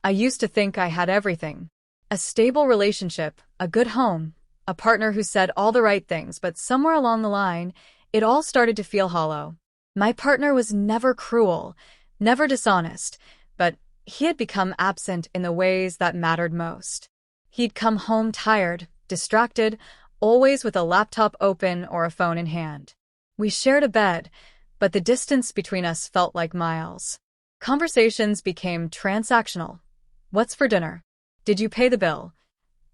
I used to think I had everything. A stable relationship, a good home, a partner who said all the right things, but somewhere along the line, it all started to feel hollow. My partner was never cruel, never dishonest, but he had become absent in the ways that mattered most. He'd come home tired, distracted, always with a laptop open or a phone in hand. We shared a bed, but the distance between us felt like miles. Conversations became transactional. What's for dinner? Did you pay the bill?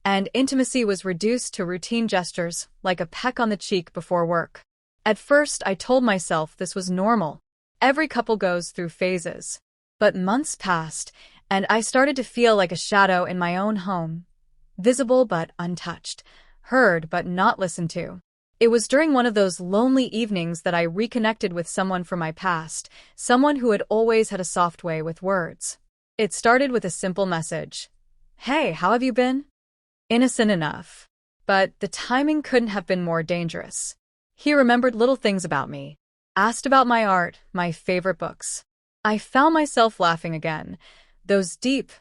And intimacy was reduced to routine gestures, like a peck on the cheek before work. At first, I told myself this was normal. Every couple goes through phases. But months passed, and I started to feel like a shadow in my own home. Visible but untouched. Heard but not listened to. It was during one of those lonely evenings that I reconnected with someone from my past, someone who had always had a soft way with words. It started with a simple message. Hey, how have you been? Innocent enough. But the timing couldn't have been more dangerous. He remembered little things about me. Asked about my art, my favorite books. I found myself laughing again. Those deep,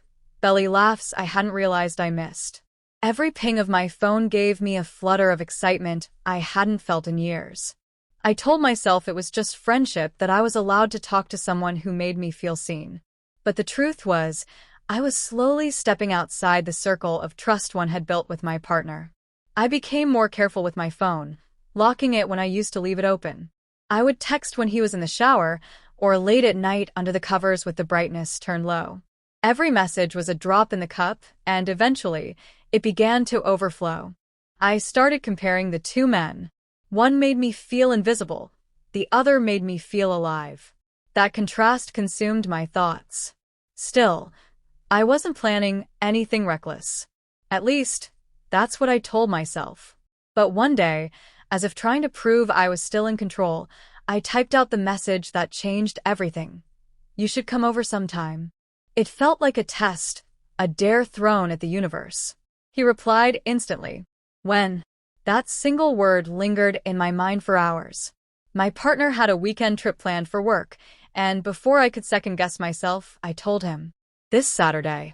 belly laughs I hadn't realized I missed. Every ping of my phone gave me a flutter of excitement I hadn't felt in years. I told myself it was just friendship, that I was allowed to talk to someone who made me feel seen. But the truth was, I was slowly stepping outside the circle of trust one had built with my partner. I became more careful with my phone, locking it when I used to leave it open. I would text when he was in the shower, or late at night under the covers with the brightness turned low. Every message was a drop in the cup, and eventually, it began to overflow. I started comparing the two men. One made me feel invisible, the other made me feel alive. That contrast consumed my thoughts. Still, I wasn't planning anything reckless. At least, that's what I told myself. But one day, as if trying to prove I was still in control, I typed out the message that changed everything. You should come over sometime. It felt like a test, a dare thrown at the universe. He replied instantly. When? That single word lingered in my mind for hours. My partner had a weekend trip planned for work, and before I could second-guess myself, I told him. This Saturday.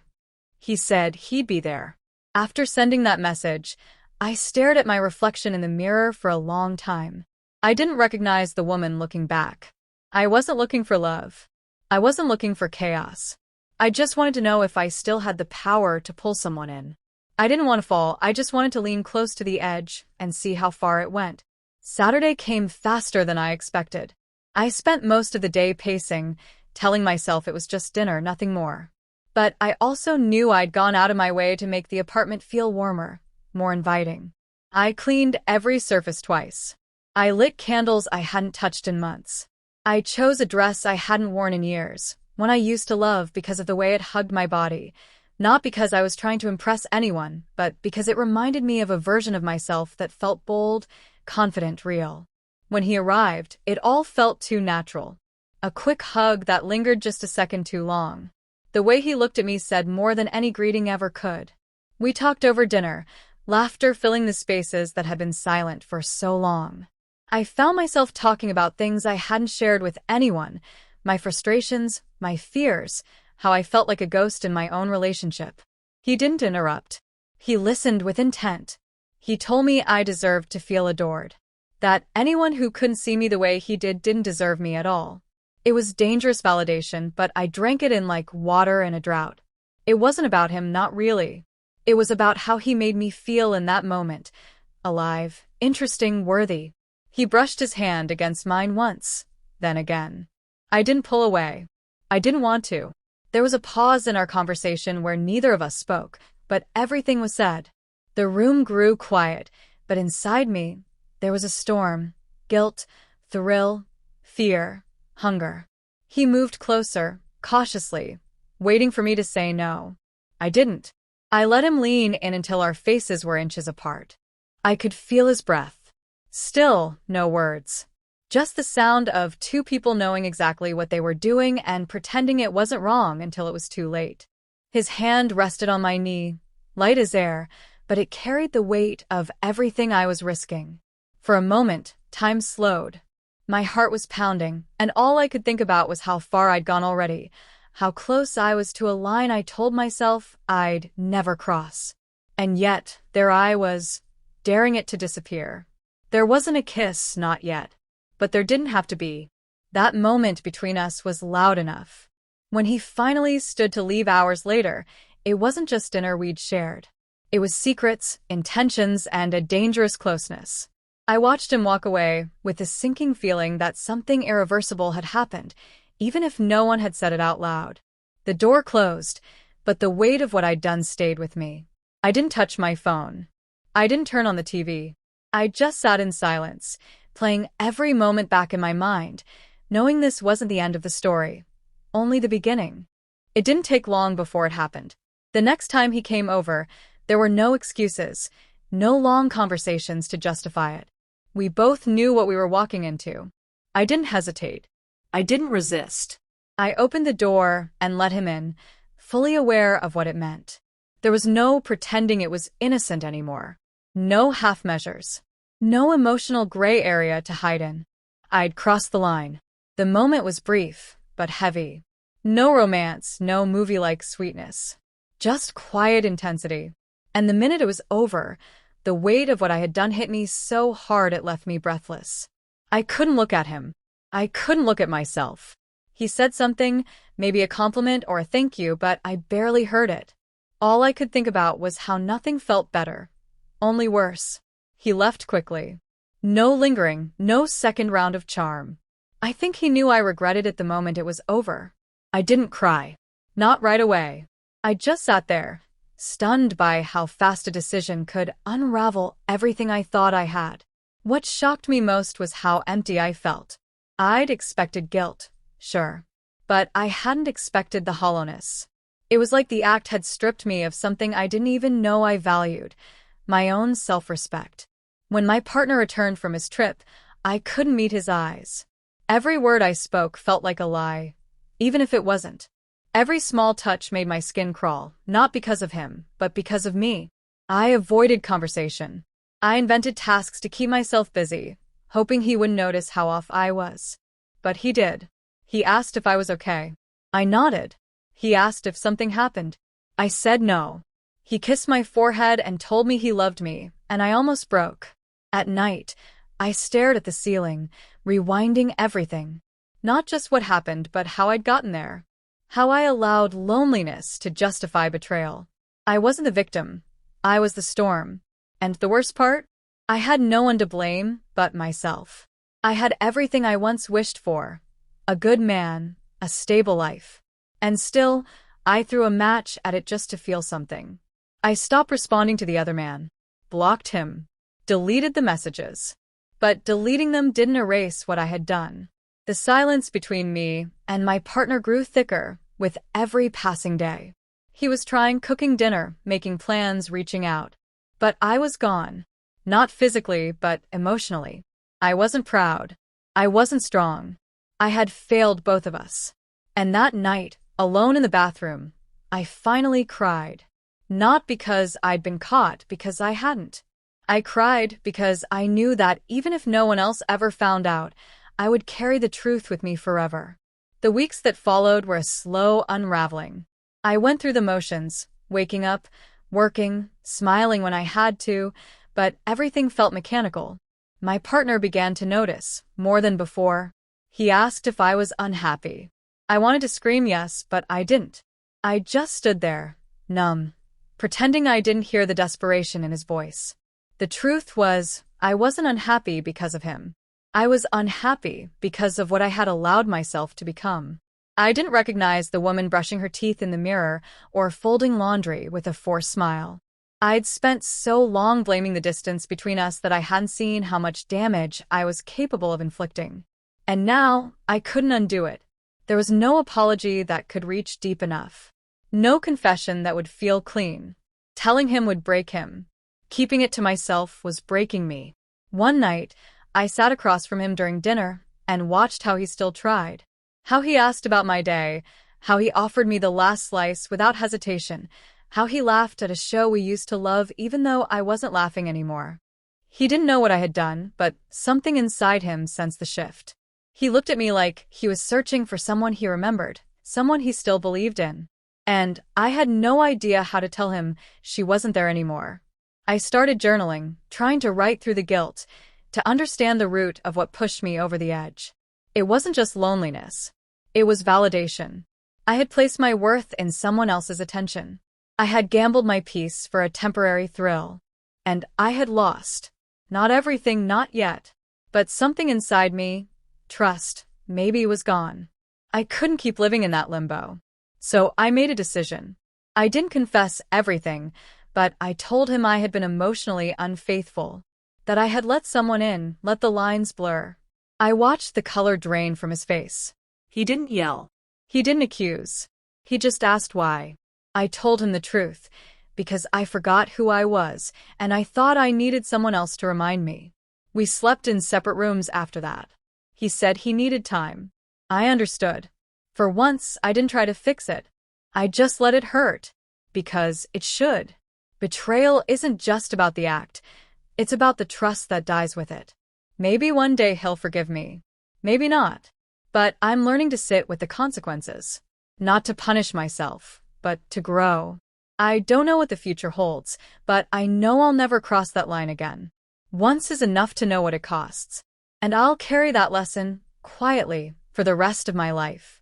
He said he'd be there. After sending that message, I stared at my reflection in the mirror for a long time. I didn't recognize the woman looking back. I wasn't looking for love. I wasn't looking for chaos. I just wanted to know if I still had the power to pull someone in. I didn't want to fall, I just wanted to lean close to the edge and see how far it went. Saturday came faster than I expected. I spent most of the day pacing, telling myself it was just dinner, nothing more. But I also knew I'd gone out of my way to make the apartment feel warmer, more inviting. I cleaned every surface twice. I lit candles I hadn't touched in months. I chose a dress I hadn't worn in years, one I used to love because of the way it hugged my body, not because I was trying to impress anyone, but because it reminded me of a version of myself that felt bold, confident, real. When he arrived, it all felt too natural. A quick hug that lingered just a second too long. The way he looked at me said more than any greeting ever could. We talked over dinner, laughter filling the spaces that had been silent for so long. I found myself talking about things I hadn't shared with anyone, my frustrations, my fears, how I felt like a ghost in my own relationship. He didn't interrupt. He listened with intent. He told me I deserved to feel adored. That anyone who couldn't see me the way he did didn't deserve me at all. It was dangerous validation, but I drank it in like water in a drought. It wasn't about him, not really. It was about how he made me feel in that moment. Alive, interesting, worthy. He brushed his hand against mine once, then again. I didn't pull away. I didn't want to. There was a pause in our conversation where neither of us spoke, but everything was said. The room grew quiet, but inside me, there was a storm. Guilt, thrill, fear, hunger. He moved closer, cautiously, waiting for me to say no. I didn't. I let him lean in until our faces were inches apart. I could feel his breath. Still, no words. Just the sound of two people knowing exactly what they were doing and pretending it wasn't wrong until it was too late. His hand rested on my knee, light as air, but it carried the weight of everything I was risking. For a moment, time slowed. My heart was pounding, and all I could think about was how far I'd gone already, how close I was to a line I told myself I'd never cross. And yet, there I was, daring it to disappear. There wasn't a kiss, not yet. But there didn't have to be. That moment between us was loud enough. When he finally stood to leave hours later, it wasn't just dinner we'd shared. It was secrets, intentions, and a dangerous closeness. I watched him walk away with a sinking feeling that something irreversible had happened, even if no one had said it out loud. The door closed, but the weight of what I'd done stayed with me. I didn't touch my phone. I didn't turn on the TV. I just sat in silence, playing every moment back in my mind, knowing this wasn't the end of the story, only the beginning. It didn't take long before it happened. The next time he came over, there were no excuses, no long conversations to justify it. We both knew what we were walking into. I didn't hesitate. I didn't resist. I opened the door and let him in, fully aware of what it meant. There was no pretending it was innocent anymore. No half measures. No emotional gray area to hide in. I'd crossed the line. The moment was brief, but heavy. No romance, no movie-like sweetness. Just quiet intensity. And the minute it was over, the weight of what I had done hit me so hard it left me breathless. I couldn't look at him. I couldn't look at myself. He said something, maybe a compliment or a thank you, but I barely heard it. All I could think about was how nothing felt better. Only worse. He left quickly. No lingering, no second round of charm. I think he knew I regretted it the moment it was over. I didn't cry. Not right away. I just sat there, stunned by how fast a decision could unravel everything I thought I had. What shocked me most was how empty I felt. I'd expected guilt, sure, but I hadn't expected the hollowness. It was like the act had stripped me of something I didn't even know I valued, my own self-respect. When my partner returned from his trip, I couldn't meet his eyes. Every word I spoke felt like a lie, even if it wasn't. Every small touch made my skin crawl, not because of him, but because of me. I avoided conversation. I invented tasks to keep myself busy, hoping he wouldn't notice how off I was. But he did. He asked if I was okay. I nodded. He asked if something happened. I said no. He kissed my forehead and told me he loved me, and I almost broke. At night, I stared at the ceiling, rewinding everything. Not just what happened, but how I'd gotten there. How I allowed loneliness to justify betrayal. I wasn't the victim. I was the storm. And the worst part? I had no one to blame but myself. I had everything I once wished for. A good man, a stable life. And still, I threw a match at it just to feel something. I stopped responding to the other man. Blocked him. Deleted the messages. But deleting them didn't erase what I had done. The silence between me and my partner grew thicker with every passing day. He was trying, cooking dinner, making plans, reaching out. But I was gone. Not physically, but emotionally. I wasn't proud. I wasn't strong. I had failed both of us. And that night, alone in the bathroom, I finally cried. Not because I'd been caught, because I hadn't. I cried because I knew that even if no one else ever found out, I would carry the truth with me forever. The weeks that followed were a slow unraveling. I went through the motions, waking up, working, smiling when I had to, but everything felt mechanical. My partner began to notice, more than before. He asked if I was unhappy. I wanted to scream yes, but I didn't. I just stood there, numb, pretending I didn't hear the desperation in his voice. The truth was, I wasn't unhappy because of him. I was unhappy because of what I had allowed myself to become. I didn't recognize the woman brushing her teeth in the mirror or folding laundry with a forced smile. I'd spent so long blaming the distance between us that I hadn't seen how much damage I was capable of inflicting. And now, I couldn't undo it. There was no apology that could reach deep enough. No confession that would feel clean. Telling him would break him. Keeping it to myself was breaking me. One night, I sat across from him during dinner and watched how he still tried. How he asked about my day, how he offered me the last slice without hesitation, how he laughed at a show we used to love even though I wasn't laughing anymore. He didn't know what I had done, but something inside him sensed the shift. He looked at me like he was searching for someone he remembered, someone he still believed in. And I had no idea how to tell him she wasn't there anymore. I started journaling, trying to write through the guilt, to understand the root of what pushed me over the edge. It wasn't just loneliness. It was validation. I had placed my worth in someone else's attention. I had gambled my peace for a temporary thrill. And I had lost. Not everything, not yet. But something inside me, trust, maybe was gone. I couldn't keep living in that limbo. So I made a decision. I didn't confess everything, but I told him I had been emotionally unfaithful. That I had let someone in, let the lines blur. I watched the color drain from his face. He didn't yell. He didn't accuse. He just asked why. I told him the truth, because I forgot who I was, and I thought I needed someone else to remind me. We slept in separate rooms after that. He said he needed time. I understood. For once, I didn't try to fix it. I just let it hurt. Because it should. Betrayal isn't just about the act. It's about the trust that dies with it. Maybe one day he'll forgive me. Maybe not. But I'm learning to sit with the consequences. Not to punish myself, but to grow. I don't know what the future holds, but I know I'll never cross that line again. Once is enough to know what it costs. And I'll carry that lesson, quietly, for the rest of my life.